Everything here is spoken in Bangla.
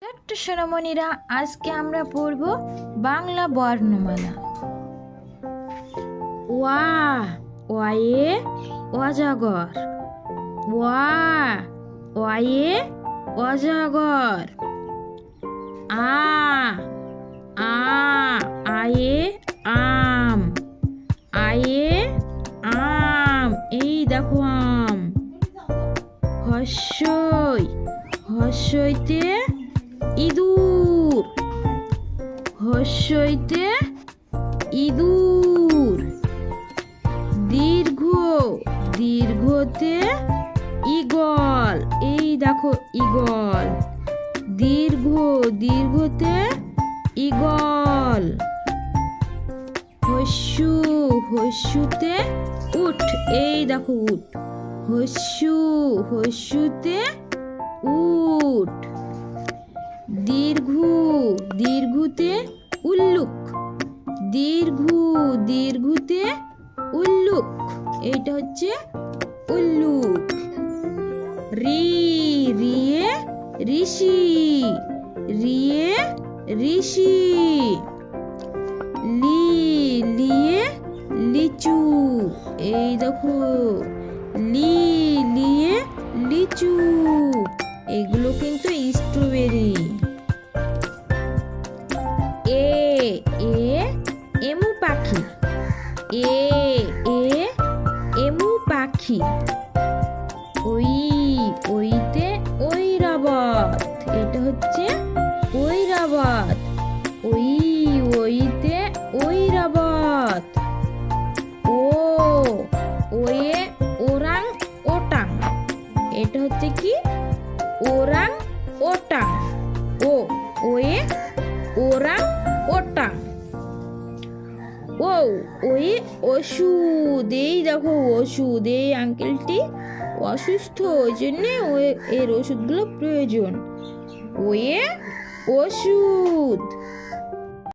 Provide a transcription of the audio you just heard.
ছোট্ট সোনামণিরা, আজকে আমরা পড়ব বাংলা বর্ণমালা। ওয়া, ওয়ে অজগর। ওয়া, ওয়ে অজগর। আ, আয়ে আম। আয়ে আম, এই দেখো আম। হস্যই, হস্যইতে ইঁদুর। হস্যইতে ইঁদুর। দীর্ঘ, দীর্ঘতে ঈগল, এই দেখো ঈগল। দীর্ঘ, দীর্ঘতে ঈগল। হস্যু, হস্যুতে উট, এই দেখো উট। হস্যু, হস্যুতে উট। দীর্ঘ, দীর্ঘতে উল্লুক। দীর্ঘ, দীর্ঘতে উল্লুক, এইটা হচ্ছে উল্লুক। রি, রিয়ে ঋষি। রিয়ে ঋষি। লি, লিয়ে লিচু, এই দেখো লি, লিয়ে লিচু। এগুলো কিন্তু স্ট্রবেরি। এ, এমু পাখি। এমু পাখি। ওইতে ঐরাবত, এটা হচ্ছে ঐরাবত। ওইতে ঐরাবত। ওয়ে ওরাং ওটাং, এটা হচ্ছে কি ওরাং ওটাং। ওয়ে ওরাং ওটাং। ওয়ে ওষুধ, এই দেখো ওষুধ। এই আঙ্কেলটি অসুস্থ, ওই জন্যে এর ওষুধগুলো প্রয়োজন। ওয়ে ওষুধ।